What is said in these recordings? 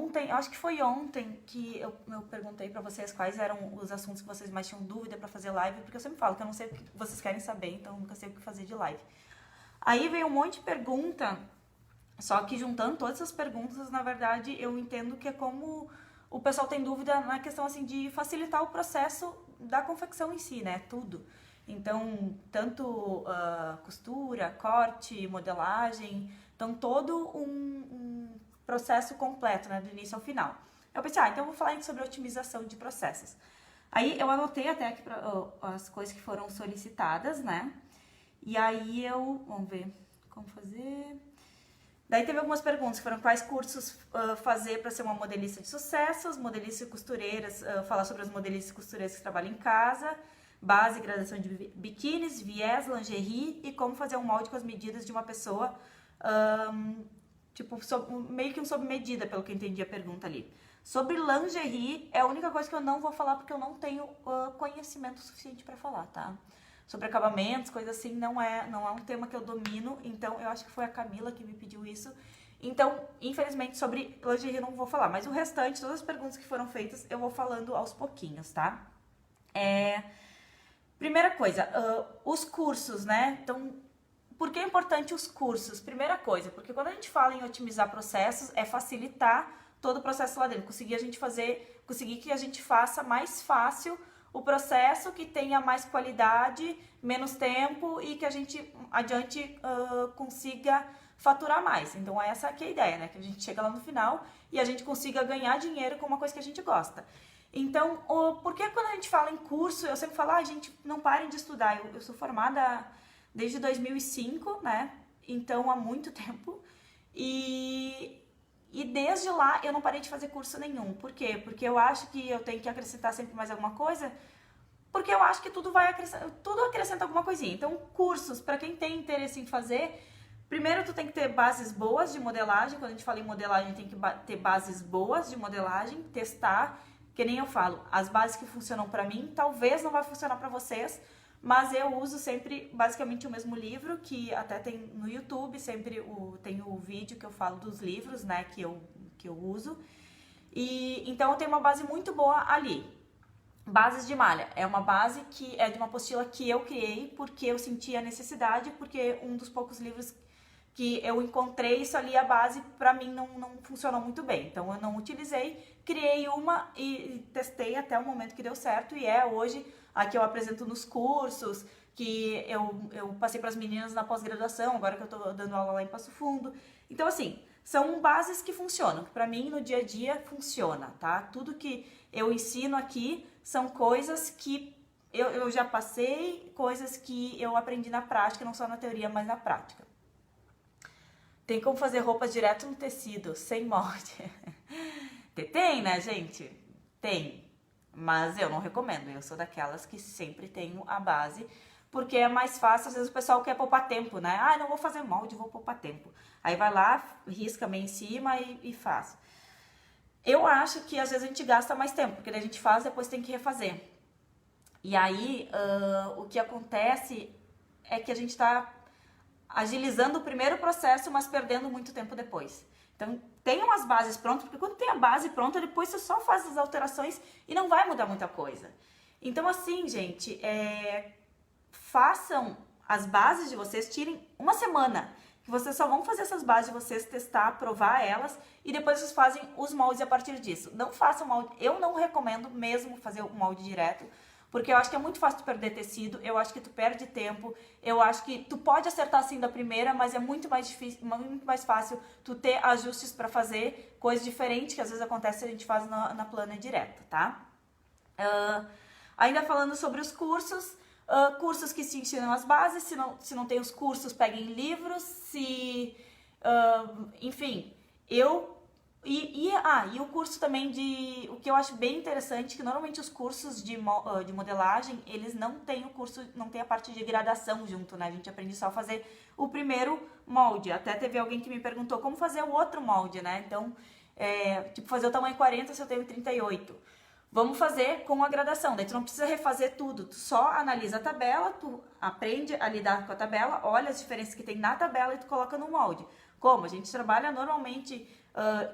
ontem, acho que foi ontem que eu perguntei pra vocês quais eram os assuntos que vocês mais tinham dúvida pra fazer live, porque eu sempre falo que eu não sei o que vocês querem saber, então eu nunca sei o que fazer de live. Aí veio um monte de pergunta, só que juntando todas essas perguntas, na verdade, eu entendo que é como o pessoal tem dúvida na questão assim de facilitar o processo da confecção em si, né? Tudo. Então, tanto costura, corte, modelagem, então todo um processo completo, né? Do início ao final. Eu pensei, então eu vou falar sobre otimização de processos. Aí eu anotei até aqui as coisas que foram solicitadas, né? E aí vamos ver como fazer. Daí teve algumas perguntas que foram quais cursos fazer para ser uma modelista de sucesso, as modelistas e costureiras, falar sobre as modelistas e costureiras que trabalham em casa, base e graduação de biquínis, viés, lingerie e como fazer um molde com as medidas de uma pessoa, meio que um sob medida, pelo que eu entendi a pergunta ali. Sobre lingerie, é a única coisa que eu não vou falar porque eu não tenho conhecimento suficiente para falar, tá? Sobre acabamentos, coisas assim, não é um tema que eu domino, então eu acho que foi a Camila que me pediu isso. Então, infelizmente, sobre lingerie eu não vou falar, mas o restante, todas as perguntas que foram feitas, eu vou falando aos pouquinhos, tá? Primeira coisa, os cursos, né? Então, por que é importante os cursos? Primeira coisa, porque quando a gente fala em otimizar processos, é facilitar todo o processo lá dentro, conseguir que a gente faça mais fácil o processo, que tenha mais qualidade, menos tempo e que a gente adiante consiga faturar mais. Então essa que é a ideia, né? Que a gente chega lá no final e a gente consiga ganhar dinheiro com uma coisa que a gente gosta. Então, por que quando a gente fala em curso, eu sempre falo, gente, não parem de estudar. Eu sou formada desde 2005, né? Então há muito tempo. E desde lá eu não parei de fazer curso nenhum. Por quê? Porque eu acho que eu tenho que acrescentar sempre mais alguma coisa, porque eu acho que tudo acrescenta alguma coisinha. Então, cursos, para quem tem interesse em fazer, primeiro tu tem que ter bases boas de modelagem. Quando a gente fala em modelagem, tem que ter bases boas de modelagem, testar, que nem eu falo, as bases que funcionam para mim, talvez não vai funcionar para vocês, mas eu uso sempre basicamente o mesmo livro, que até tem no YouTube, sempre tem o vídeo que eu falo dos livros, né, que eu uso. E então eu tenho uma base muito boa ali. Bases de malha, é uma base que é de uma apostila que eu criei porque eu senti a necessidade, porque um dos poucos livros que eu encontrei isso ali, a base para mim não funcionou muito bem. Então eu não utilizei, criei uma e testei até o momento que deu certo, e hoje a que eu apresento nos cursos, que eu passei para as meninas na pós-graduação, agora que eu tô dando aula lá em Passo Fundo. Então assim, são bases que funcionam, que para mim no dia a dia funciona, tá? Tudo que eu ensino aqui são coisas que eu já passei, coisas que eu aprendi na prática, não só na teoria, mas na prática. Tem como fazer roupas direto no tecido, sem molde. Tem, né, gente? Tem. Mas eu não recomendo. Eu sou daquelas que sempre tenho a base, porque é mais fácil. Às vezes o pessoal quer poupar tempo, né? Não vou fazer molde, vou poupar tempo. Aí vai lá, risca meio em cima e faz. Eu acho que às vezes a gente gasta mais tempo, porque daí a gente faz, depois tem que refazer. E aí, o que acontece é que a gente tá agilizando o primeiro processo, mas perdendo muito tempo depois. Então, tenham as bases prontas, porque quando tem a base pronta, depois você só faz as alterações e não vai mudar muita coisa. Então, assim, gente, façam as bases de vocês, tirem uma semana, que vocês só vão fazer essas bases de vocês, testar, provar elas, e depois vocês fazem os moldes a partir disso. Não façam molde, eu não recomendo mesmo fazer o molde direto, porque eu acho que é muito fácil tu perder tecido, eu acho que tu perde tempo, eu acho que tu pode acertar assim da primeira, mas é muito mais difícil, muito mais fácil tu ter ajustes para fazer coisas diferentes, que às vezes acontece a gente faz na plana direta, tá? Ainda falando sobre os cursos, cursos que se ensinam as bases, se não tem os cursos, peguem livros, enfim, e o curso também o que eu acho bem interessante, que normalmente os cursos de modelagem, eles não têm não tem a parte de gradação junto, né? A gente aprende só a fazer o primeiro molde. Até teve alguém que me perguntou como fazer o outro molde, né? Então, fazer o tamanho 40 se eu tenho 38. Vamos fazer com a gradação, daí tu não precisa refazer tudo, tu só analisa a tabela, tu aprende a lidar com a tabela, olha as diferenças que tem na tabela e tu coloca no molde. Como? A gente trabalha normalmente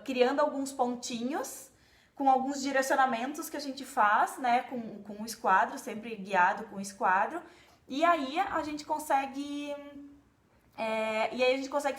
criando alguns pontinhos, com alguns direcionamentos que a gente faz, né, com o esquadro, sempre guiado com o esquadro, e aí a gente consegue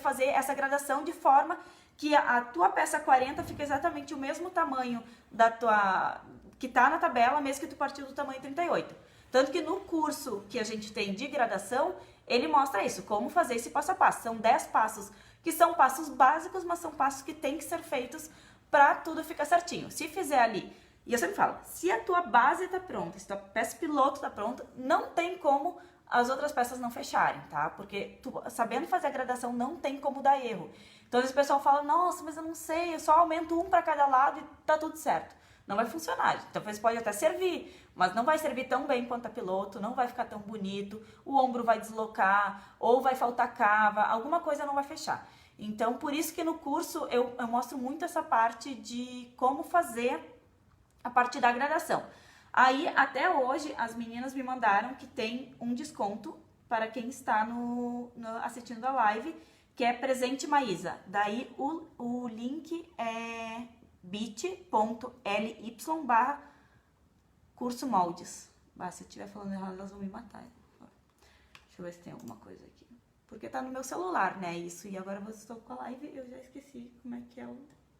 fazer essa gradação de forma que a tua peça 40 fica exatamente o mesmo tamanho da tua que tá na tabela, mesmo que tu partiu do tamanho 38. Tanto que no curso que a gente tem de gradação, ele mostra isso, como fazer esse passo a passo. São 10 passos que são passos básicos, mas são passos que tem que ser feitos para tudo ficar certinho. Se fizer ali, e eu sempre falo, se a tua base tá pronta, se a tua peça piloto tá pronta, não tem como as outras peças não fecharem, tá? Porque tu, sabendo fazer a gradação, não tem como dar erro. Então, às vezes o pessoal fala, nossa, mas eu não sei, eu só aumento um para cada lado e tá tudo certo. Não vai funcionar. Talvez pode até servir, mas não vai servir tão bem quanto a piloto, não vai ficar tão bonito, o ombro vai deslocar, ou vai faltar cava, alguma coisa não vai fechar. Então, por isso que no curso eu mostro muito essa parte de como fazer a parte da gradação. Aí, até hoje, as meninas me mandaram que tem um desconto para quem está assistindo a live, que é Presente Maísa. Daí, o link é bit.ly/curso moldes. Se eu estiver falando errado, elas vão me matar. Deixa eu ver se tem alguma coisa aqui. Porque tá no meu celular, né, isso. E agora eu estou com a live, eu já esqueci como é que é o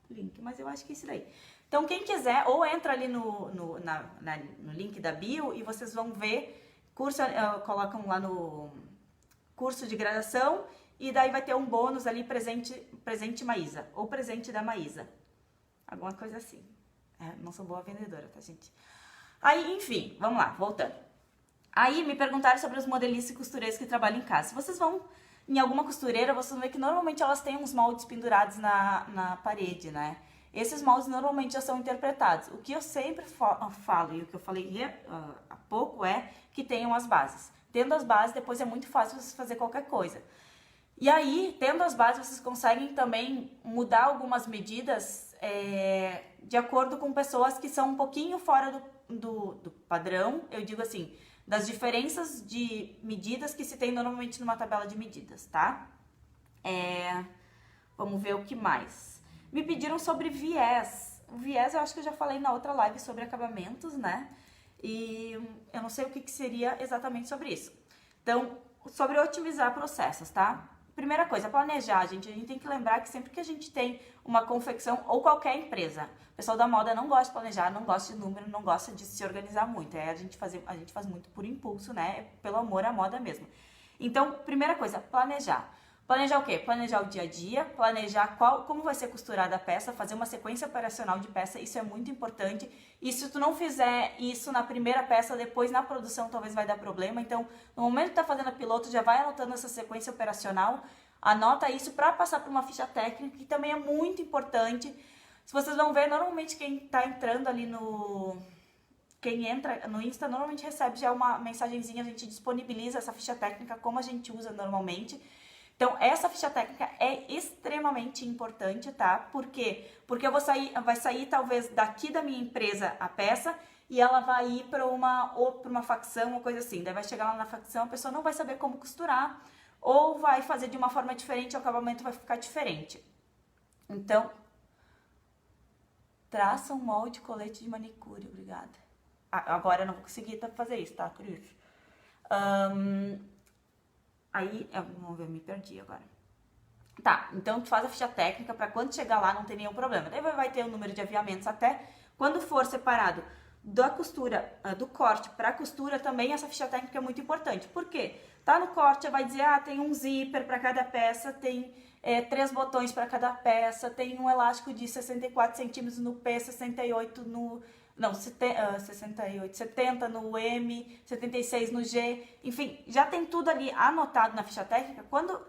link. Mas eu acho que é isso daí. Então, quem quiser, ou entra ali no link da bio e vocês vão ver, colocam lá no curso de graduação e daí vai ter um bônus ali, presente Maísa, ou presente da Maísa. Alguma coisa assim. Não sou boa vendedora, tá, gente? Aí, enfim, vamos lá, voltando. Aí me perguntaram sobre os modelistas e costureiros que trabalham em casa. Se vocês vão em alguma costureira, vocês vão ver que normalmente elas têm uns moldes pendurados na parede, né? Esses moldes normalmente já são interpretados. O que eu sempre falo e o que eu falei há pouco é que tenham as bases. Tendo as bases, depois é muito fácil vocês fazer qualquer coisa. E aí, tendo as bases, vocês conseguem também mudar algumas medidas de acordo com pessoas que são um pouquinho fora do padrão. Eu digo assim, das diferenças de medidas que se tem normalmente numa tabela de medidas, tá? Vamos ver o que mais. Me pediram sobre viés. O viés eu acho que eu já falei na outra live sobre acabamentos, né? E eu não sei o que seria exatamente sobre isso. Então, sobre otimizar processos, tá? Primeira coisa, planejar, gente. A gente tem que lembrar que sempre que a gente tem uma confecção ou qualquer empresa, o pessoal da moda não gosta de planejar, não gosta de número, não gosta de se organizar muito. A gente faz muito por impulso, né? Pelo amor à moda mesmo. Então, primeira coisa, planejar. Planejar o quê? Planejar o dia a dia, planejar como vai ser costurada a peça, fazer uma sequência operacional de peça, isso é muito importante. E se tu não fizer isso na primeira peça, depois na produção talvez vai dar problema. Então, no momento que tá fazendo a piloto, já vai anotando essa sequência operacional, anota isso para passar para uma ficha técnica, que também é muito importante. Se vocês vão ver, normalmente quem tá entrando ali quem entra no Insta normalmente recebe já uma mensagenzinha, a gente disponibiliza essa ficha técnica como a gente usa normalmente. Então, essa ficha técnica é extremamente importante, tá? Por quê? Porque vai sair talvez daqui da minha empresa a peça e ela vai ir para uma facção ou coisa assim. Daí vai chegar lá na facção, a pessoa não vai saber como costurar ou vai fazer de uma forma diferente, o acabamento vai ficar diferente. Então, traça um molde colete de manicure, obrigada. Agora eu não vou conseguir fazer isso, tá, Cris? Aí, vamos ver, eu me perdi agora. Tá, então tu faz a ficha técnica para quando chegar lá não ter nenhum problema. Daí vai ter o número de aviamentos até quando for separado da costura, do corte para costura, também essa ficha técnica é muito importante. Por quê? Tá no corte, vai dizer, tem um zíper para cada peça, tem 3 botões para cada peça, tem um elástico de 64 centímetros no P, 68 no... Não, 68, 70 no M, 76 no G, enfim, já tem tudo ali anotado na ficha técnica. Quando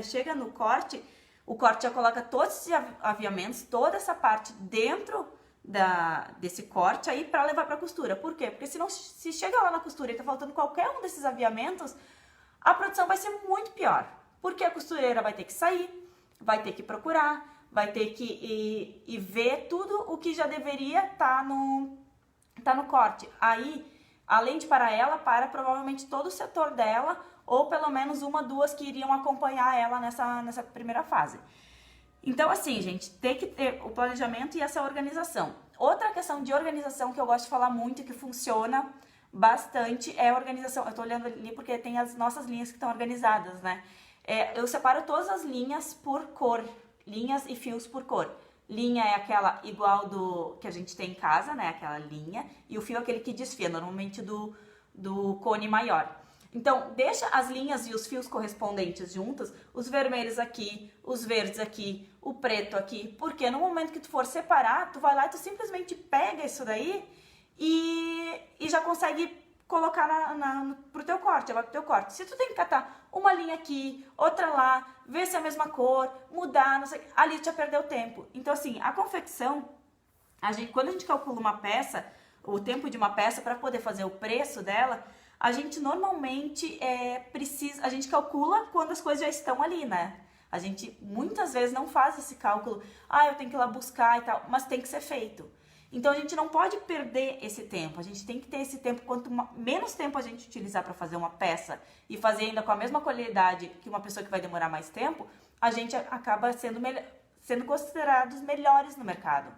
chega no corte, o corte já coloca todos esses aviamentos, toda essa parte dentro desse corte aí para levar para costura. Por quê? Porque se chega lá na costura e tá faltando qualquer um desses aviamentos, a produção vai ser muito pior. Porque a costureira vai ter que sair, vai ter que procurar, vai ter que ir ver tudo o que já deveria tá no corte. Aí, além de para ela, para provavelmente todo o setor dela, ou pelo menos 1, 2 que iriam acompanhar ela nessa primeira fase. Então, assim, gente, tem que ter o planejamento e essa organização. Outra questão de organização que eu gosto de falar muito e que funciona bastante é a organização. Eu tô olhando ali porque tem as nossas linhas que estão organizadas, né? Eu separo todas as linhas por cor, linhas e fios por cor. Linha é aquela igual do que a gente tem em casa, né? Aquela linha. E o fio é aquele que desfia, normalmente do cone maior. Então, deixa as linhas e os fios correspondentes juntos, os vermelhos aqui, os verdes aqui, o preto aqui, porque no momento que tu for separar, tu vai lá e tu simplesmente pega isso daí e já consegue colocar pro teu corte, vai pro teu corte. Se tu tem que catar uma linha aqui, outra lá, ver se é a mesma cor, mudar, não sei, ali tu já perdeu tempo. Então, assim, a confecção, quando a gente calcula uma peça, o tempo de uma peça para poder fazer o preço dela, a gente normalmente a gente calcula quando as coisas já estão ali, né? A gente muitas vezes não faz esse cálculo, eu tenho que ir lá buscar e tal, mas tem que ser feito. Então a gente não pode perder esse tempo, a gente tem que ter esse tempo, quanto menos tempo a gente utilizar para fazer uma peça e fazer ainda com a mesma qualidade que uma pessoa que vai demorar mais tempo, a gente acaba sendo considerados melhores no mercado.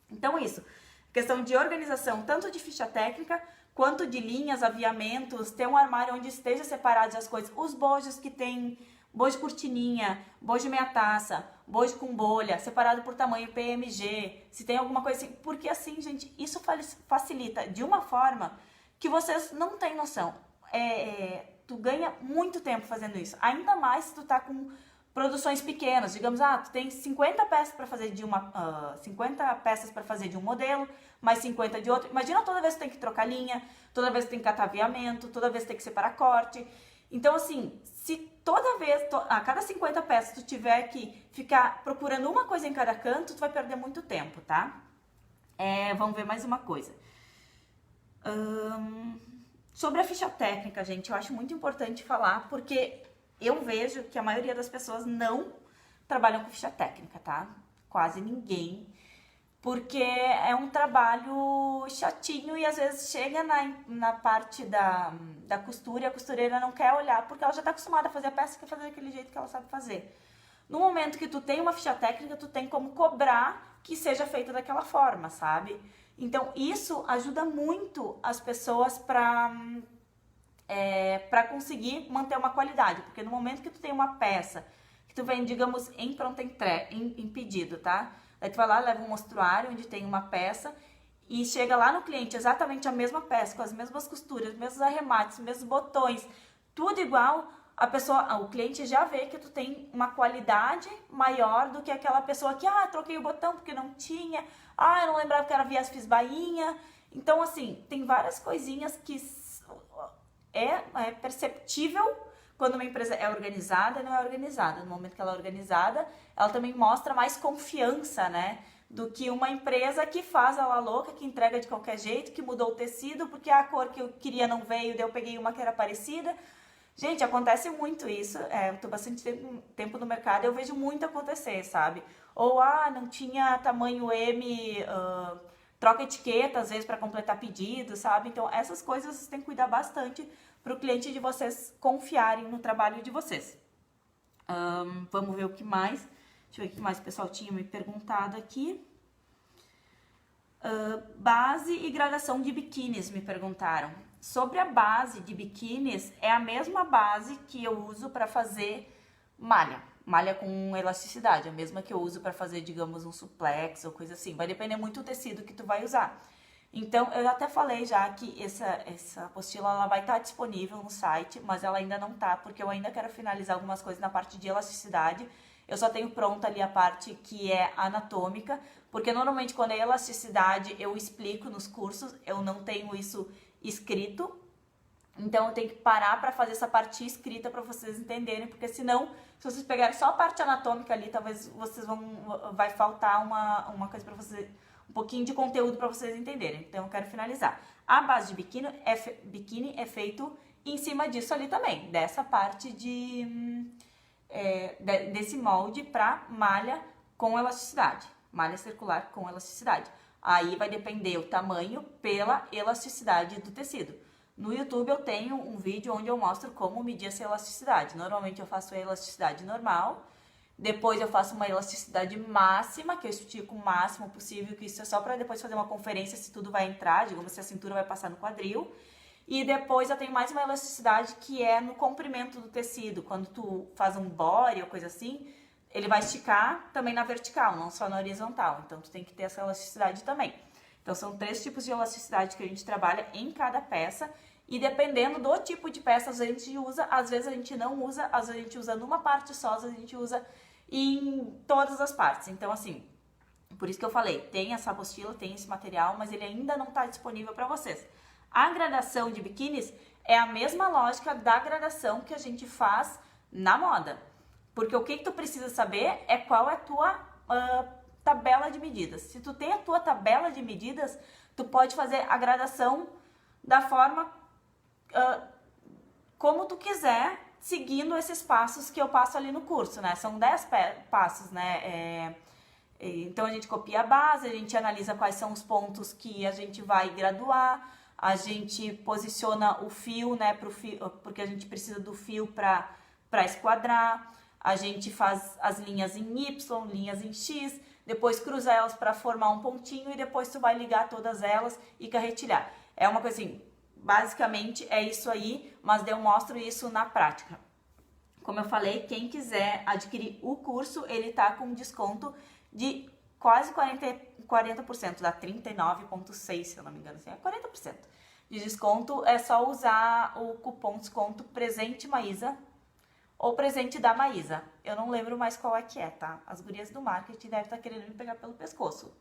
Então isso, questão de organização, tanto de ficha técnica, quanto de linhas, aviamentos, ter um armário onde esteja separadas as coisas, os bojos que tem, bojo cortininha, bojo meia taça, bojo com bolha, separado por tamanho PMG, se tem alguma coisa assim, porque assim, gente, isso facilita de uma forma que vocês não têm noção. Tu ganha muito tempo fazendo isso, ainda mais se tu tá com produções pequenas, digamos, tu tem 50 peças para fazer 50 peças para fazer de um modelo, mais 50 de outro. Imagina toda vez que tem que trocar linha, toda vez que tem que catar aviamento, toda vez que tem que separar corte. Então, assim, se toda vez, a cada 50 peças, tu tiver que ficar procurando uma coisa em cada canto, tu vai perder muito tempo, tá? Vamos ver mais uma coisa. Sobre a ficha técnica, gente, eu acho muito importante falar, porque eu vejo que a maioria das pessoas não trabalham com ficha técnica, tá? Quase ninguém. Porque é um trabalho chatinho e às vezes chega na parte da costura e a costureira não quer olhar porque ela já está acostumada a fazer a peça e quer fazer daquele jeito que ela sabe fazer. No momento que tu tem uma ficha técnica, tu tem como cobrar que seja feita daquela forma, sabe? Então isso ajuda muito as pessoas para conseguir manter uma qualidade, porque no momento que tu tem uma peça que tu vem, digamos, em pronta entrega, em pedido, tá? Aí tu vai lá, leva um mostruário onde tem uma peça e chega lá no cliente exatamente a mesma peça, com as mesmas costuras, os mesmos arremates, os mesmos botões, tudo igual. O cliente já vê que tu tem uma qualidade maior do que aquela pessoa que, troquei o botão porque não tinha, eu não lembrava que era viés, fiz bainha. Então, assim, tem várias coisinhas que é perceptível quando uma empresa é organizada e não é organizada. No momento que ela é organizada, ela também mostra mais confiança, né? Do que uma empresa que faz a la louca, que entrega de qualquer jeito, que mudou o tecido, porque a cor que eu queria não veio, daí eu peguei uma que era parecida. Gente, acontece muito isso. Eu tô bastante tempo no mercado e eu vejo muito acontecer, sabe? Ou, não tinha tamanho M, troca etiqueta, às vezes, para completar pedido, sabe? Então, essas coisas vocês têm que cuidar bastante para o cliente de vocês confiarem no trabalho de vocês. Vamos ver o que mais. Deixa eu ver o que mais o pessoal tinha me perguntado aqui. Base e gradação de biquínis, me perguntaram. Sobre a base de biquínis, é a mesma base que eu uso para fazer malha com elasticidade, a mesma que eu uso para fazer, digamos, um suplex ou coisa assim. Vai depender muito do tecido que tu vai usar. Então, eu até falei já que essa apostila ela vai estar disponível no site, mas ela ainda não tá, porque eu ainda quero finalizar algumas coisas na parte de elasticidade. Eu só tenho pronta ali a parte que é anatômica, porque normalmente quando é elasticidade eu explico nos cursos, eu não tenho isso escrito. Então, eu tenho que parar para fazer essa parte escrita para vocês entenderem, porque senão, se vocês pegarem só a parte anatômica ali, talvez vai faltar uma coisa para vocês, um pouquinho de conteúdo para vocês entenderem. Então, eu quero finalizar. A base de biquíni é feito em cima disso ali também, dessa parte desse molde para malha com elasticidade, malha circular com elasticidade. Aí vai depender o tamanho pela elasticidade do tecido. No YouTube eu tenho um vídeo onde eu mostro como medir essa elasticidade. Normalmente eu faço a elasticidade normal, Depois eu faço uma elasticidade máxima, que eu estico o máximo possível, que isso é só para depois fazer uma conferência se tudo vai entrar, digamos, se a cintura vai passar no quadril. E depois eu tenho mais uma elasticidade que é no comprimento do tecido. Quando tu faz um body ou coisa assim, ele vai esticar também na vertical, não só na horizontal. Então tu tem que ter essa elasticidade também. Então são 3 tipos de elasticidade que a gente trabalha em cada peça. E dependendo do tipo de peça, a gente usa, às vezes a gente não usa, às vezes a gente usa numa parte só, às vezes a gente usa em todas as partes. Então, assim, por isso que eu falei, tem essa apostila, tem esse material, mas ele ainda não está disponível para vocês. A gradação de biquínis é a mesma lógica da gradação que a gente faz na moda. Porque o que tu precisa saber é qual é a tua tabela de medidas. Se tu tem a tua tabela de medidas, tu pode fazer a gradação da forma como tu quiser, seguindo esses passos que eu passo ali no curso, né? São 10 passos, né? Então a gente copia a base, a gente analisa quais são os pontos que a gente vai graduar, a gente posiciona o fio, né? Porque a gente precisa do fio para esquadrar, a gente faz as linhas em Y, linhas em X, depois cruza elas para formar um pontinho e depois tu vai ligar todas elas e carretilhar. É uma coisa assim, basicamente é isso aí, mas eu mostro isso na prática. Como eu falei, quem quiser adquirir o curso, ele tá com desconto de quase 40%, dá 39,6%, se eu não me engano, assim, é 40% de desconto. É só usar o cupom desconto presente Maísa ou presente da Maísa. Eu não lembro mais qual é que é, tá? As gurias do marketing devem estar querendo me pegar pelo pescoço.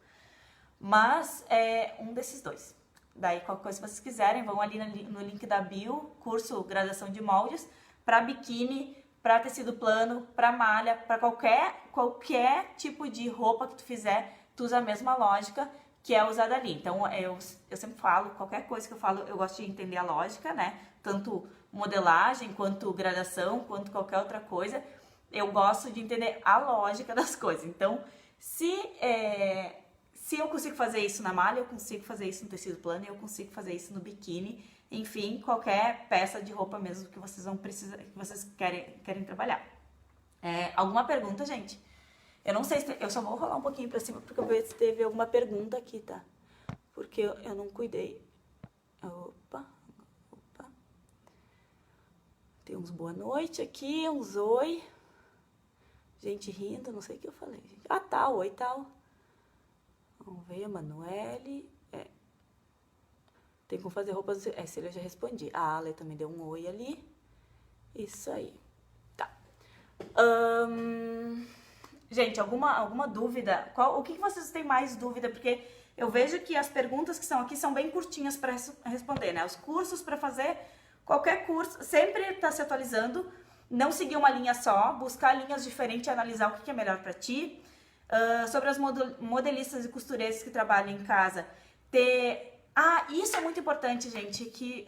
Mas é um desses dois. Daí, qualquer coisa que vocês quiserem, vão ali no link da bio, curso Graduação de Moldes, para biquíni, para tecido plano, para malha, para qualquer tipo de roupa que tu fizer, tu usa a mesma lógica que é usada ali. Então, eu sempre falo, qualquer coisa que eu falo, eu gosto de entender a lógica, né? Tanto modelagem, quanto gradação, quanto qualquer outra coisa. Eu gosto de entender a lógica das coisas. Então, se eu consigo fazer isso na malha, eu consigo fazer isso no tecido plano, eu consigo fazer isso no biquíni, enfim, qualquer peça de roupa mesmo que vocês vão precisar, que vocês querem trabalhar. Alguma pergunta, gente? Eu não sei se... Eu só vou rolar um pouquinho pra cima, porque eu vou ver se teve alguma pergunta aqui, tá? Porque eu não cuidei. Opa. Tem uns boa noite aqui, uns oi. Gente rindo, não sei o que eu falei. Ah, tal, oi, tal. Vamos ver, a Manuele. Tem como fazer roupas... Essa eu já respondi. A Ale também deu um oi ali. Isso aí. Tá. Gente, alguma dúvida? O que vocês têm mais dúvida? Porque eu vejo que as perguntas que são aqui são bem curtinhas para responder, né? Os cursos para fazer, qualquer curso, sempre está se atualizando. Não seguir uma linha só, buscar linhas diferentes e analisar o que é melhor para ti. Sobre as modelistas e costureiras que trabalham em casa, isso é muito importante, gente, que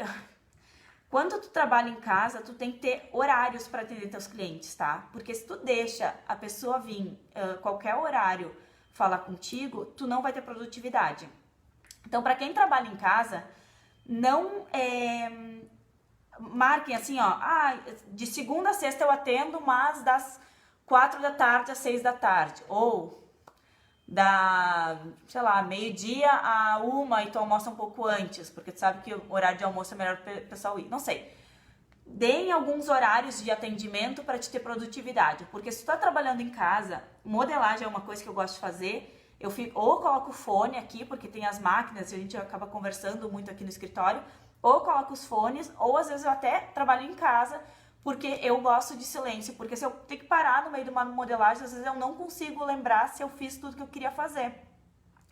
quando tu trabalha em casa, tu tem que ter horários para atender teus clientes, tá? Porque se tu deixa a pessoa vir qualquer horário falar contigo, tu não vai ter produtividade. Então, para quem trabalha em casa, não marquem assim, ó, de segunda a sexta eu atendo, mas das 4 da tarde às 6 da tarde, ou sei lá, meio-dia a 1 e tu almoça um pouco antes, porque tu sabe que o horário de almoço é melhor para o pessoal ir. Não sei. Deem alguns horários de atendimento para te ter produtividade, porque se tu tá trabalhando em casa, modelagem é uma coisa que eu gosto de fazer, ou coloco o fone aqui, porque tem as máquinas e a gente acaba conversando muito aqui no escritório, ou coloco os fones, ou às vezes eu até trabalho em casa, porque eu gosto de silêncio, porque se eu tenho que parar no meio de uma modelagem, às vezes eu não consigo lembrar se eu fiz tudo que eu queria fazer.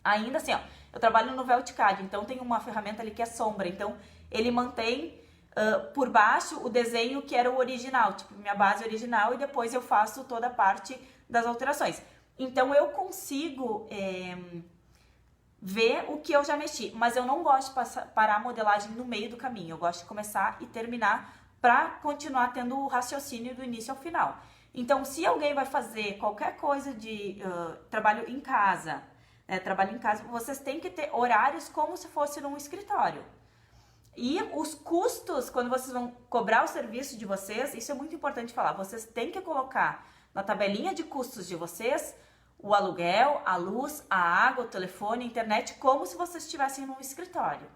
Ainda assim, ó, eu trabalho no Velticad, então tem uma ferramenta ali que é sombra, então ele mantém por baixo o desenho que era o original, tipo minha base original, e depois eu faço toda a parte das alterações. Então eu consigo ver o que eu já mexi, mas eu não gosto de parar a modelagem no meio do caminho, eu gosto de começar e terminar para continuar tendo o raciocínio do início ao final. Então, se alguém vai fazer qualquer coisa de trabalho em casa, vocês têm que ter horários como se fosse num escritório. E os custos, quando vocês vão cobrar o serviço de vocês, isso é muito importante falar, vocês têm que colocar na tabelinha de custos de vocês o aluguel, a luz, a água, o telefone, a internet, como se vocês estivessem num escritório,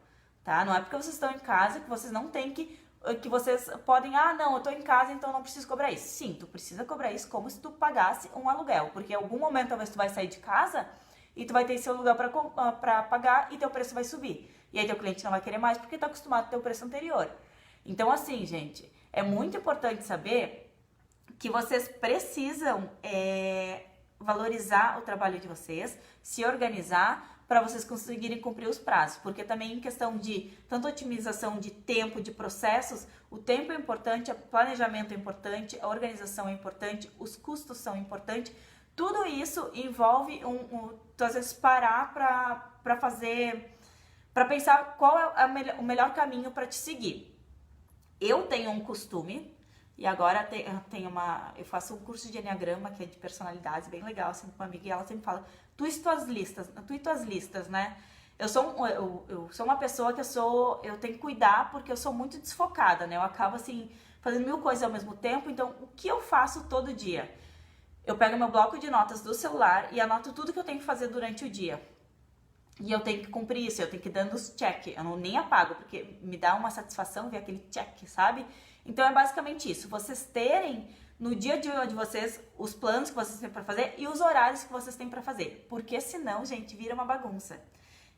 tá? Não é porque vocês estão em casa que vocês não têm que vocês podem, ah, não, eu tô em casa, então não preciso cobrar isso. Sim, tu precisa cobrar isso como se tu pagasse um aluguel, porque em algum momento talvez tu vai sair de casa e tu vai ter esse aluguel para pagar e teu preço vai subir. E aí teu cliente não vai querer mais porque tá acostumado com o teu preço anterior. Então, assim, gente, é muito importante saber que vocês precisam valorizar o trabalho de vocês, se organizar para vocês conseguirem cumprir os prazos, porque também em questão de tanto otimização de tempo, de processos, o tempo é importante, o planejamento é importante, a organização é importante, os custos são importantes, tudo isso envolve tu às vezes parar para fazer, para pensar qual é o melhor caminho para te seguir. Eu tenho um costume, e agora eu faço um curso de Enneagrama, que é de personalidades, bem legal, assim, com uma amiga, e ela sempre fala, tu e tuas listas, né? Eu sou uma pessoa que eu tenho que cuidar, porque eu sou muito desfocada, né? Eu acabo, assim, fazendo 1000 coisas ao mesmo tempo, então, o que eu faço todo dia? Eu pego meu bloco de notas do celular e anoto tudo que eu tenho que fazer durante o dia. E eu tenho que cumprir isso, eu tenho que ir dando os check, eu nem apago, porque me dá uma satisfação ver aquele check, sabe? Então é basicamente isso, vocês terem no dia a dia de vocês os planos que vocês têm para fazer e os horários que vocês têm para fazer, porque senão, gente, vira uma bagunça.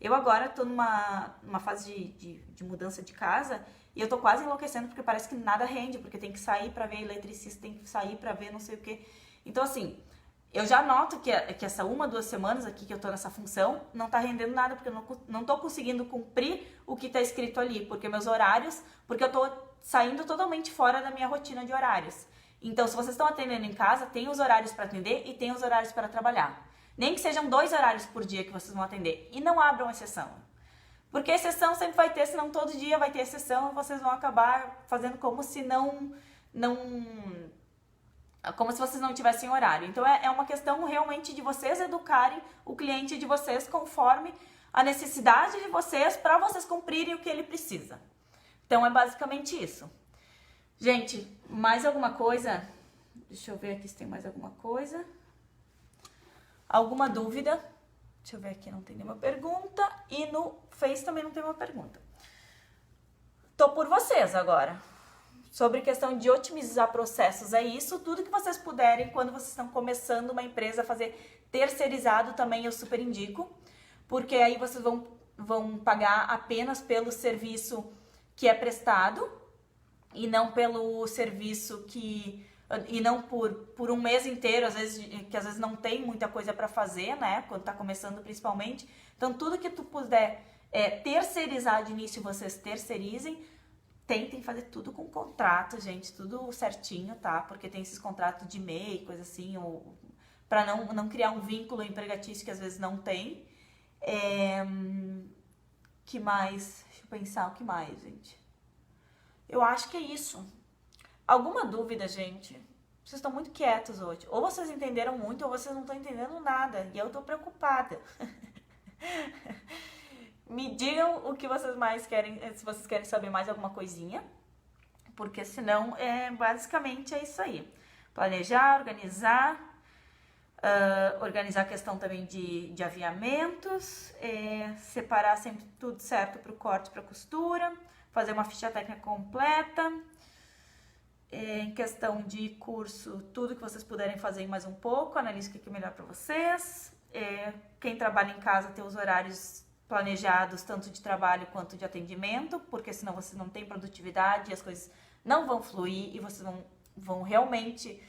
Eu agora tô numa fase de mudança de casa e eu tô quase enlouquecendo porque parece que nada rende, porque tem que sair para ver eletricista, tem que sair para ver não sei o que. Então assim, eu já noto que essa 1, 2 semanas aqui que eu tô nessa função não tá rendendo nada, porque eu não tô conseguindo cumprir o que tá escrito ali, porque meus horários, porque eu tô saindo totalmente fora da minha rotina de horários. Então, se vocês estão atendendo em casa, tem os horários para atender e tem os horários para trabalhar. Nem que sejam 2 horários por dia que vocês vão atender. E não abram exceção. Porque exceção sempre vai ter, senão todo dia vai ter exceção e vocês vão acabar fazendo como se como se vocês não tivessem horário. Então, é uma questão realmente de vocês educarem o cliente de vocês conforme a necessidade de vocês para vocês cumprirem o que ele precisa. Então, é basicamente isso. Gente, mais alguma coisa? Deixa eu ver aqui se tem mais alguma coisa. Alguma dúvida? Deixa eu ver aqui, não tem nenhuma pergunta. E no Face também não tem uma pergunta. Tô por vocês agora. Sobre questão de otimizar processos, é isso. Tudo que vocês puderem, quando vocês estão começando uma empresa a fazer terceirizado, também eu super indico. Porque aí vocês vão pagar apenas pelo serviço que é prestado e não pelo serviço e não por um mês inteiro, às vezes não tem muita coisa para fazer, né? Quando tá começando principalmente. Então, tudo que tu puder terceirizar de início, vocês terceirizem. Tentem fazer tudo com contrato, gente, tudo certinho, tá? Porque tem esses contratos de e-mail, coisa assim, para não criar um vínculo empregatício que às vezes não tem. Que mais? Deixa eu pensar, o que mais, gente? Eu acho que é isso. Alguma dúvida, gente? Vocês estão muito quietos hoje. Ou vocês entenderam muito, ou vocês não estão entendendo nada. E eu tô preocupada. Me digam o que vocês mais querem, se vocês querem saber mais alguma coisinha. Porque senão, basicamente é isso aí. Planejar, organizar a questão também de aviamentos, separar sempre tudo certo para o corte, para a costura, fazer uma ficha técnica completa, em questão de curso, tudo que vocês puderem fazer em mais um pouco, analise o que é melhor para vocês, quem trabalha em casa ter os horários planejados, tanto de trabalho quanto de atendimento, porque senão vocês não têm produtividade, as coisas não vão fluir e vocês vão realmente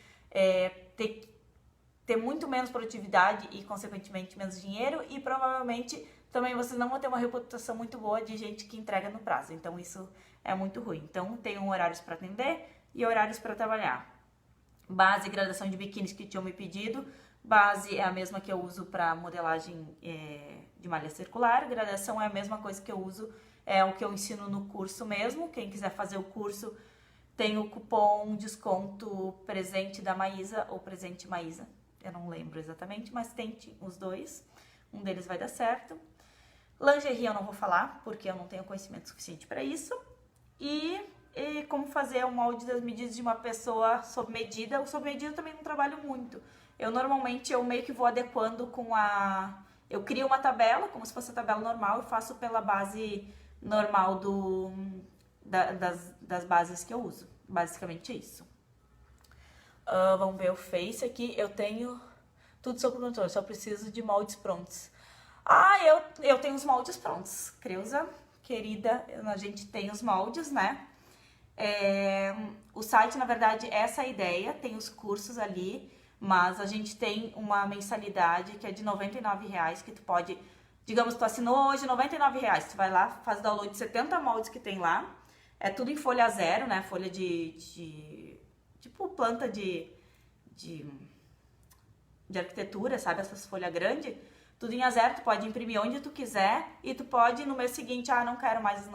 ter muito menos produtividade e, consequentemente, menos dinheiro e provavelmente também vocês não vão ter uma reputação muito boa de gente que entrega no prazo. Então, isso é muito ruim. Então, tenham horários para atender e horários para trabalhar. Base e gradação de biquínis que tinham me pedido. Base é a mesma que eu uso para modelagem de malha circular. Gradação é a mesma coisa que eu uso, é o que eu ensino no curso mesmo. Quem quiser fazer o curso tem o cupom desconto presente da Maísa ou presente Maísa. Eu não lembro exatamente, mas tente os dois. Um deles vai dar certo. Lingerie eu não vou falar, porque eu não tenho conhecimento suficiente para isso. E e como fazer o molde das medidas de uma pessoa sob medida. O sob medida eu também não trabalho muito. Eu normalmente eu meio que vou adequando com a... Eu crio uma tabela, como se fosse a tabela normal, e faço pela base normal das bases que eu uso. Basicamente é isso. Vamos ver o Face aqui. Eu tenho tudo sob controle, só preciso de moldes prontos. Eu tenho os moldes prontos. Creuza, querida, a gente tem os moldes, né? O site, na verdade, essa é a ideia, tem os cursos ali, mas a gente tem uma mensalidade que é de R$99, que tu pode, digamos, tu assinou hoje R$99, tu vai lá, faz download de 70 moldes que tem lá, é tudo em folha zero, né, folha tipo planta de arquitetura, sabe, essas folhas grandes, tudo em A0, tu pode imprimir onde tu quiser e tu pode no mês seguinte, não quero mais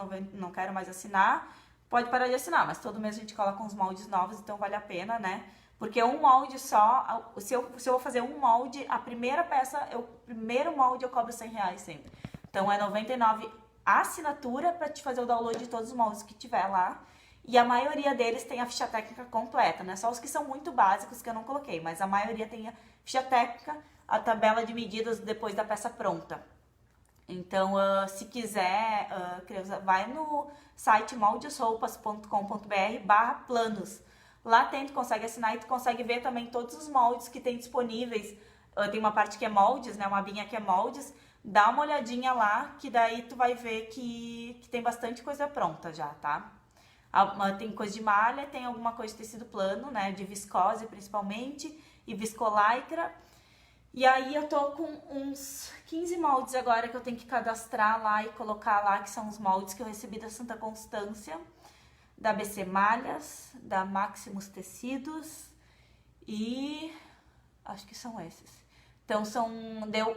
assinar, pode parar de assinar, mas todo mês a gente coloca uns moldes novos, então vale a pena, né? Porque um molde só, se eu vou fazer um molde, a primeira peça, o primeiro molde eu cobro R$100 sempre. Então é R$99 a assinatura para te fazer o download de todos os moldes que tiver lá. E a maioria deles tem a ficha técnica completa, né? Só os que são muito básicos que eu não coloquei, mas a maioria tem a ficha técnica, a tabela de medidas depois da peça pronta. Então, se quiser, vai no site moldesroupas.com.br/planos. Lá tem, tu consegue assinar e tu consegue ver também todos os moldes que tem disponíveis. Tem uma parte que é moldes, né? Uma abinha que é moldes. Dá uma olhadinha lá, que daí tu vai ver que tem bastante coisa pronta já, tá? Tem coisa de malha, tem alguma coisa de tecido plano, né? De viscose principalmente, e viscolaicra. E aí eu tô com uns 15 moldes agora que eu tenho que cadastrar lá e colocar lá, que são os moldes que eu recebi da Santa Constância, da BC Malhas, da Maximus Tecidos e acho que são esses. Então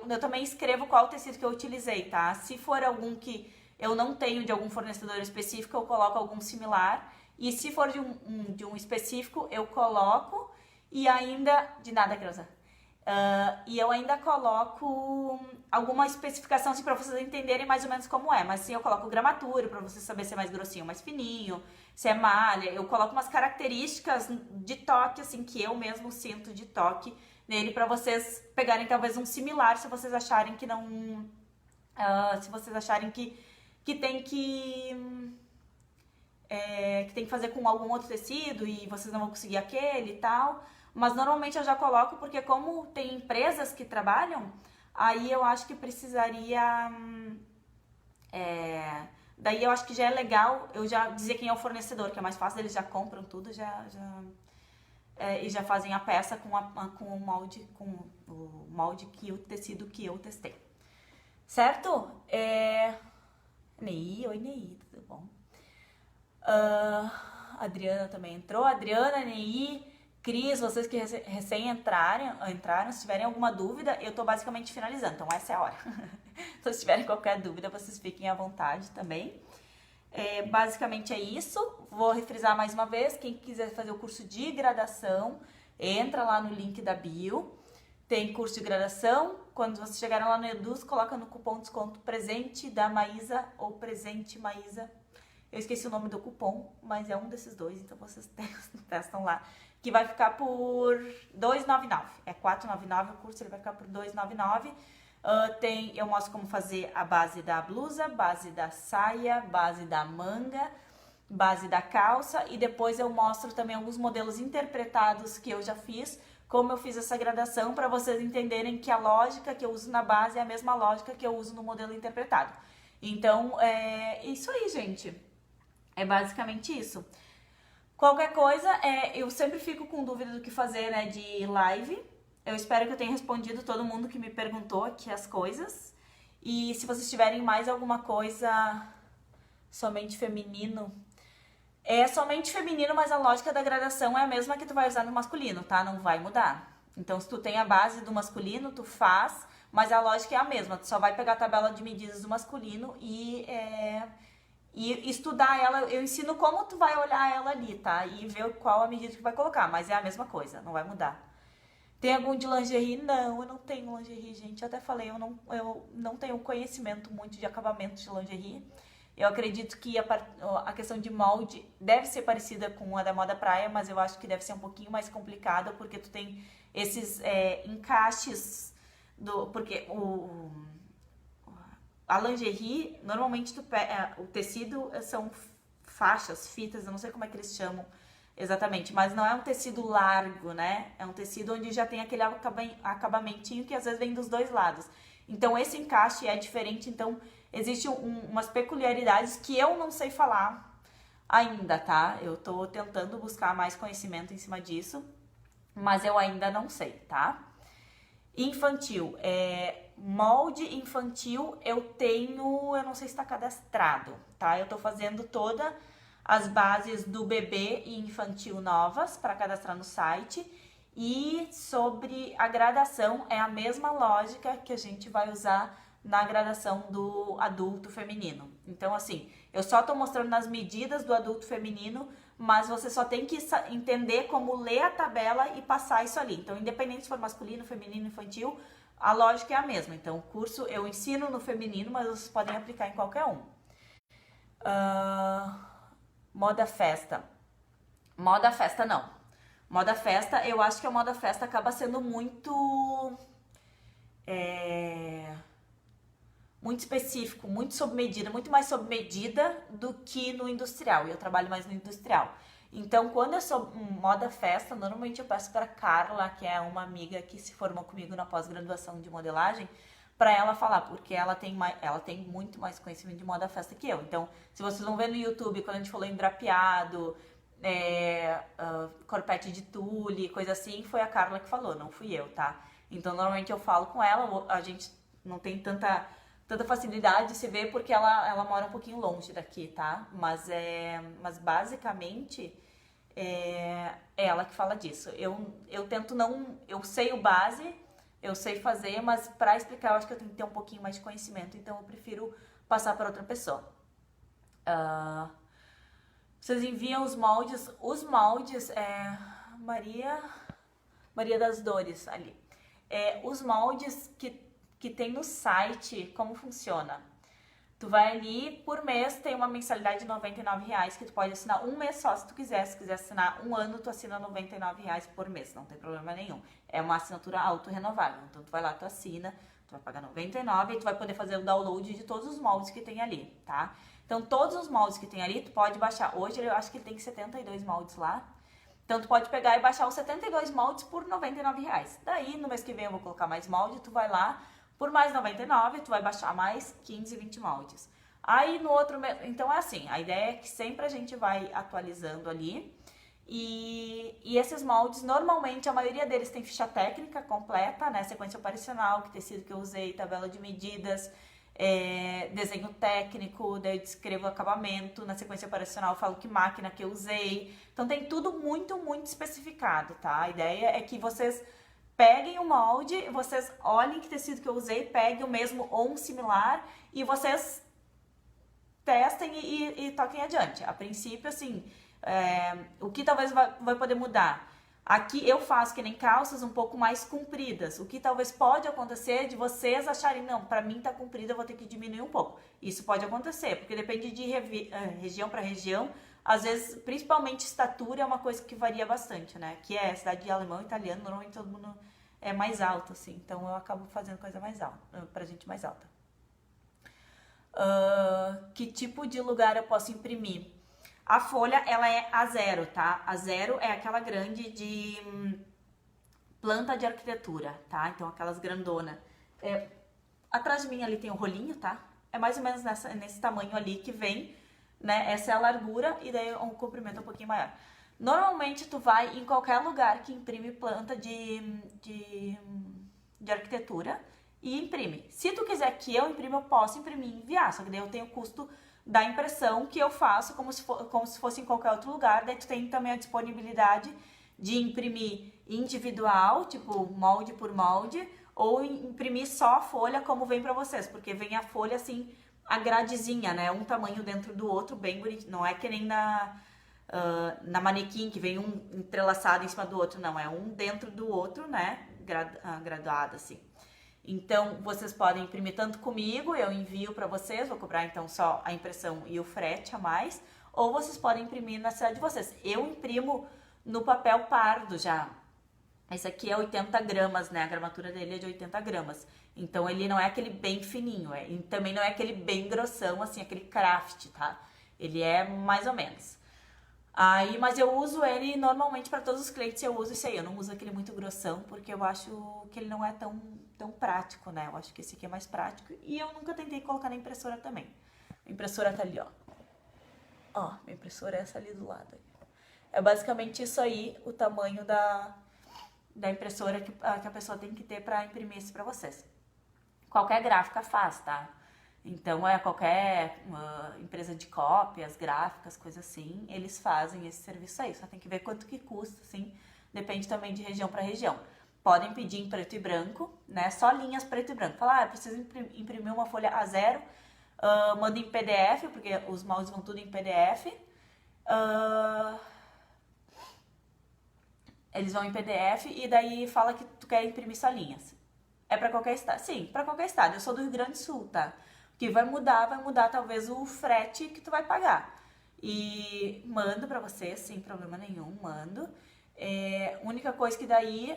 eu também escrevo qual tecido que eu utilizei, tá? Se for algum que eu não tenho de algum fornecedor específico, eu coloco algum similar. E se for de um específico, eu coloco e ainda... De nada, Creuza. E eu ainda coloco alguma especificação assim, para vocês entenderem mais ou menos como é. Mas sim, eu coloco gramatura para vocês saberem se é mais grossinho ou mais fininho, se é malha. Eu coloco umas características de toque, assim, que eu mesmo sinto de toque nele, para vocês pegarem talvez um similar, se vocês acharem que não... se vocês acharem que tem que fazer com algum outro tecido e vocês não vão conseguir aquele e tal. Mas normalmente eu já coloco porque como tem empresas que trabalham, aí eu acho que precisaria... daí eu acho que já é legal eu já dizer quem é o fornecedor, que é mais fácil, eles já compram tudo e já fazem a peça com o molde que o tecido que eu testei. Certo? Ney, oi Ney, tudo bom? Adriana também entrou. Adriana, Ney, Cris, vocês que recém entraram, se tiverem alguma dúvida, eu tô basicamente finalizando, então essa é a hora. Então, se tiverem qualquer dúvida, vocês fiquem à vontade também. Basicamente é isso. Vou refrisar mais uma vez, quem quiser fazer o curso de graduação, entra lá no link da bio. Tem curso de graduação. Quando vocês chegarem lá no Eduz, coloca no cupom de desconto presente da Maísa ou presente Maísa. Eu esqueci o nome do cupom, mas é um desses dois, então vocês testam lá. Que vai ficar por R$2,99. É R$4,99 o curso, ele vai ficar por R$2,99. Eu mostro como fazer a base da blusa, base da saia, base da manga, base da calça. E depois eu mostro também alguns modelos interpretados que eu já fiz, como eu fiz essa gradação, para vocês entenderem que a lógica que eu uso na base é a mesma lógica que eu uso no modelo interpretado. Então, é isso aí, gente. É basicamente isso. Qualquer coisa, eu sempre fico com dúvida do que fazer, né, de live. Eu espero que eu tenha respondido todo mundo que me perguntou aqui as coisas. E se vocês tiverem mais alguma coisa somente feminino... É somente feminino, mas a lógica da gradação é a mesma que tu vai usar no masculino, tá? Não vai mudar. Então, se tu tem a base do masculino, tu faz, mas a lógica é a mesma. Tu só vai pegar a tabela de medidas do masculino e estudar ela. Eu ensino como tu vai olhar ela ali, tá? E ver qual a medida que vai colocar, mas é a mesma coisa, não vai mudar. Tem algum de lingerie? Não, eu não tenho lingerie, gente. Eu até falei, eu não tenho conhecimento muito de acabamento de lingerie. Eu acredito que a questão de molde deve ser parecida com a da moda praia, mas eu acho que deve ser um pouquinho mais complicada, porque tu tem esses encaixes porque a lingerie, normalmente o tecido são faixas, fitas, eu não sei como é que eles chamam exatamente, mas não é um tecido largo, né? É um tecido onde já tem aquele acabamentinho que às vezes vem dos dois lados. Então esse encaixe é diferente, então existem umas peculiaridades que eu não sei falar ainda, tá? Eu tô tentando buscar mais conhecimento em cima disso, mas eu ainda não sei, tá? Infantil, molde infantil eu não sei se está cadastrado, tá? Eu tô fazendo todas as bases do bebê e infantil novas para cadastrar no site. E sobre a gradação, é a mesma lógica que a gente vai usar na gradação do adulto feminino. Então, assim, eu só tô mostrando nas medidas do adulto feminino, mas você só tem que entender como ler a tabela e passar isso ali. Então, independente se for masculino, feminino, infantil, a lógica é a mesma. Então, o curso eu ensino no feminino, mas vocês podem aplicar em qualquer um. Moda festa. Moda festa não. Moda festa, eu acho que a moda festa acaba sendo muito específico, muito sob medida, muito mais sob medida do que no industrial. E eu trabalho mais no industrial. Então, quando eu sou moda festa, normalmente eu peço para Carla, que é uma amiga que se formou comigo na pós-graduação de modelagem, para ela falar, porque ela tem muito mais conhecimento de moda festa que eu. Então, se vocês vão ver no YouTube, quando a gente falou em drapeado, corpete de tule, coisa assim, foi a Carla que falou, não fui eu, tá? Então, normalmente eu falo com ela, a gente não tem tanta facilidade de se ver porque ela mora um pouquinho longe daqui, tá? Mas basicamente é ela que fala disso. Eu tento não... Eu sei o base, eu sei fazer, mas para explicar eu acho que eu tenho que ter um pouquinho mais de conhecimento, então eu prefiro passar para outra pessoa. Vocês enviam os moldes. Os moldes Maria das Dores ali. Os moldes que tem no site, como funciona? Tu vai ali, por mês tem uma mensalidade de R$99 que tu pode assinar um mês só se tu quiser. Se quiser assinar um ano, tu assina R$99 por mês, não tem problema nenhum. É uma assinatura auto-renovável. Então tu vai lá, tu assina, tu vai pagar R$99 e tu vai poder fazer o download de todos os moldes que tem ali, tá? Então todos os moldes que tem ali, tu pode baixar. Hoje eu acho que ele tem 72 moldes lá. Então tu pode pegar e baixar os 72 moldes por R$99. Daí no mês que vem eu vou colocar mais molde, tu vai lá, por mais 99, tu vai baixar mais 15, 20 moldes. Aí no outro mês, então é assim, a ideia é que sempre a gente vai atualizando ali. E esses moldes, normalmente a maioria deles tem ficha técnica completa, né? Sequência operacional, que tecido que eu usei, tabela de medidas, desenho técnico, daí eu descrevo o acabamento, na sequência operacional eu falo que máquina que eu usei. Então tem tudo muito, muito especificado, tá? A ideia é que vocês peguem o molde, vocês olhem que tecido que eu usei, peguem o mesmo ou um similar e vocês testem e toquem adiante. A princípio, assim, o que talvez vai poder mudar? Aqui eu faço que nem calças um pouco mais compridas. O que talvez pode acontecer de vocês acharem, não, pra mim tá comprida, eu vou ter que diminuir um pouco. Isso pode acontecer, porque depende de região para região. Às vezes, principalmente estatura é uma coisa que varia bastante, né? Que é cidade de alemão e italiano, normalmente todo mundo é mais alto, assim. Então eu acabo fazendo coisa mais alta, pra gente mais alta. Que tipo de lugar eu posso imprimir? A folha, ela é A0, tá? A0 é aquela grande de planta de arquitetura, tá? Então, aquelas grandona. Atrás de mim ali tem um rolinho, tá? É mais ou menos nesse tamanho ali que vem, né? Essa é a largura e daí um comprimento um pouquinho maior. Normalmente, tu vai em qualquer lugar que imprime planta de arquitetura e imprime. Se tu quiser que eu imprima, eu posso imprimir e enviar, só que daí eu tenho o custo da impressão que eu faço como se fosse em qualquer outro lugar. Daí tu tem também a disponibilidade de imprimir individual, tipo molde por molde, ou imprimir só a folha como vem pra vocês, porque vem a folha assim, a gradezinha, né? Um tamanho dentro do outro, bem bonito. Não é que nem na manequim, que vem um entrelaçado em cima do outro, não. É um dentro do outro, né? Graduado assim. Então, vocês podem imprimir tanto comigo, eu envio para vocês, vou cobrar então só a impressão e o frete a mais, ou vocês podem imprimir na cidade de vocês. Eu imprimo no papel pardo já. Esse aqui é 80 gramas, né? A gramatura dele é de 80 gramas. Então, ele não é aquele bem fininho, e também não é aquele bem grossão, assim, aquele craft, tá? Ele é mais ou menos. Aí, mas eu uso ele normalmente para todos os clientes, eu uso esse aí. Eu não uso aquele muito grossão, porque eu acho que ele não é tão prático, né? Eu acho que esse aqui é mais prático. E eu nunca tentei colocar na impressora também. A impressora tá ali, ó. Ó, minha impressora é essa ali do lado. É basicamente isso aí, o tamanho da impressora que a pessoa tem que ter para imprimir isso para vocês. Qualquer gráfica faz, tá? Então, qualquer empresa de cópias, gráficas, coisas assim, eles fazem esse serviço aí. Só tem que ver quanto que custa, assim, depende também de região para região. Podem pedir em preto e branco, né? Só linhas preto e branco. Falar, eu preciso imprimir uma folha A0, manda em PDF, porque os moldes vão tudo em PDF. Eles vão em PDF e daí fala que tu quer imprimir só linhas. É para qualquer estado? Sim, para qualquer estado. Eu sou do Rio Grande do Sul, tá? O que vai mudar talvez o frete que tu vai pagar. E mando pra você, sem problema nenhum, mando. Única coisa que daí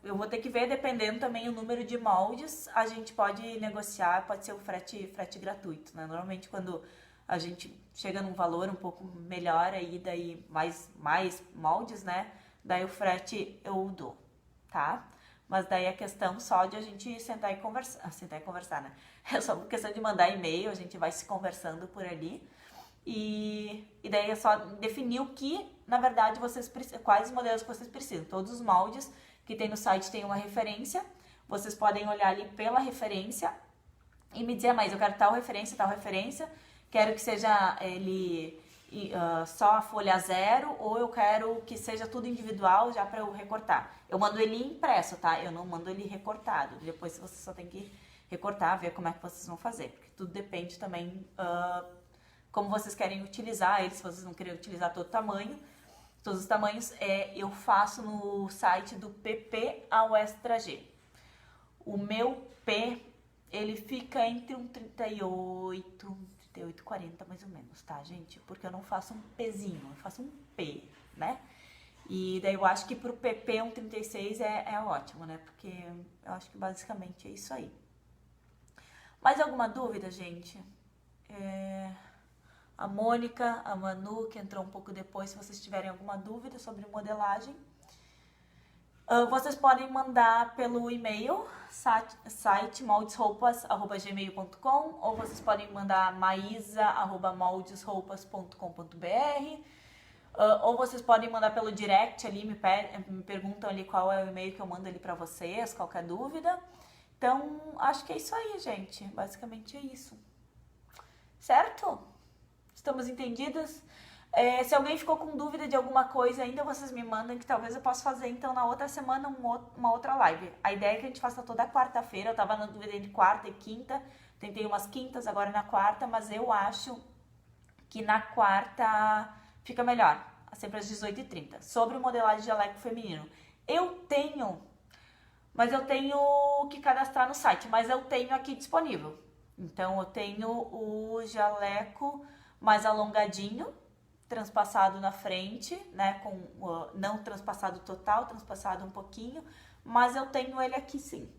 eu vou ter que ver, dependendo também o número de moldes, a gente pode negociar, pode ser o frete gratuito, né? Normalmente quando a gente chega num valor um pouco melhor aí, daí mais moldes, né? Daí o frete eu dou, tá? Mas daí é questão só de a gente sentar e conversar, né? É só questão de mandar e-mail, a gente vai se conversando por ali. E daí é só definir o que, na verdade, quais modelos que vocês precisam. Todos os moldes que tem no site tem uma referência. Vocês podem olhar ali pela referência e me dizer, mas eu quero tal referência. Quero que seja ele só a folha 0, ou eu quero que seja tudo individual já para eu recortar. Eu mando ele impresso, tá? Eu não mando ele recortado. Depois você só tem que recortar, ver como é que vocês vão fazer. Porque tudo depende também como vocês querem utilizar ele, se vocês não querem utilizar todo tamanho. Todos os tamanhos eu faço no site do PP ao Extra G. O meu P, ele fica entre um 38 e 40 mais ou menos, tá, gente? Porque eu não faço um Pzinho, eu faço um P, né? E daí eu acho que pro PP um 36 é ótimo, né? Porque eu acho que basicamente é isso aí. Mais alguma dúvida, gente? A Mônica, a Manu, que entrou um pouco depois, se vocês tiverem alguma dúvida sobre modelagem, vocês podem mandar pelo e-mail, site moldesroupas@gmail.com, ou vocês podem mandar maisa@moldesroupas.com.br, ou vocês podem mandar pelo direct ali, me perguntam ali qual é o e-mail que eu mando ali pra vocês, qualquer dúvida. Então, acho que é isso aí, gente. Basicamente é isso. Certo? Estamos entendidas? Se alguém ficou com dúvida de alguma coisa ainda, vocês me mandam, que talvez eu possa fazer então na outra semana uma outra live. A ideia é que a gente faça toda quarta-feira. Eu tava na dúvida entre quarta e quinta, tentei umas quintas, agora na quarta, mas eu acho que na quarta fica melhor, sempre às 18h30. Sobre modelagem de jaleco feminino. Eu tenho que cadastrar no site, mas eu tenho aqui disponível. Então eu tenho o jaleco mais alongadinho, transpassado na frente, né, não transpassado total, transpassado um pouquinho, mas eu tenho ele aqui sim.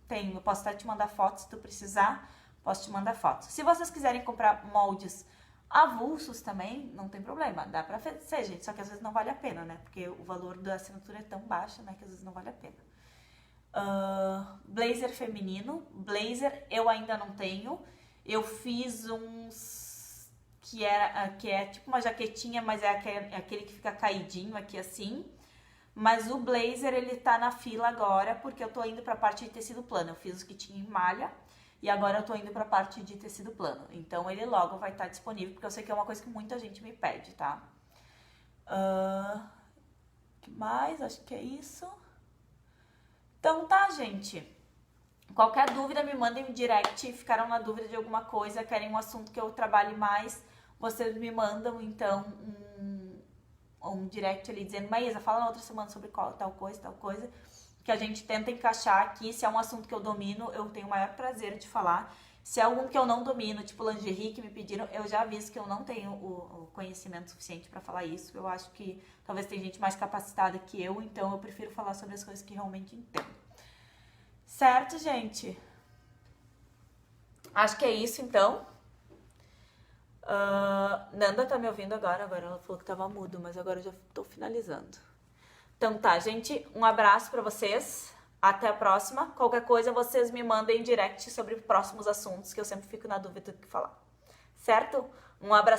Eu posso até te mandar fotos se tu precisar, posso te mandar fotos. Se vocês quiserem comprar moldes avulsos também, não tem problema, dá pra fazer, gente, só que às vezes não vale a pena, né, porque o valor da assinatura é tão baixo, né, que às vezes não vale a pena. Blazer feminino, blazer eu ainda não tenho, eu fiz uns que é tipo uma jaquetinha, mas é aquele que fica caidinho aqui assim. Mas o blazer, ele tá na fila agora, porque eu tô indo pra parte de tecido plano. Eu fiz os que tinha em malha, e agora eu tô indo pra parte de tecido plano. Então, ele logo vai estar disponível, porque eu sei que é uma coisa que muita gente me pede, tá? Que mais? Acho que é isso. Então, tá, gente. Qualquer dúvida, me mandem um direct. Ficaram na dúvida de alguma coisa, querem um assunto que eu trabalhe mais, vocês me mandam, então, um direct ali dizendo, Maísa, fala na outra semana sobre tal coisa, que a gente tenta encaixar aqui. Se é um assunto que eu domino, eu tenho o maior prazer de falar. Se é algum que eu não domino, tipo lingerie, que me pediram, eu já aviso que eu não tenho o conhecimento suficiente para falar isso. Eu acho que talvez tem gente mais capacitada que eu, então eu prefiro falar sobre as coisas que realmente entendo. Certo, gente? Acho que é isso, então. Nanda tá me ouvindo agora ela falou que tava mudo, mas agora eu já tô finalizando. Então tá, gente, um abraço pra vocês. Até a próxima. Qualquer coisa, vocês me mandem direct sobre próximos assuntos, que eu sempre fico na dúvida do que falar. Certo? Um abraço.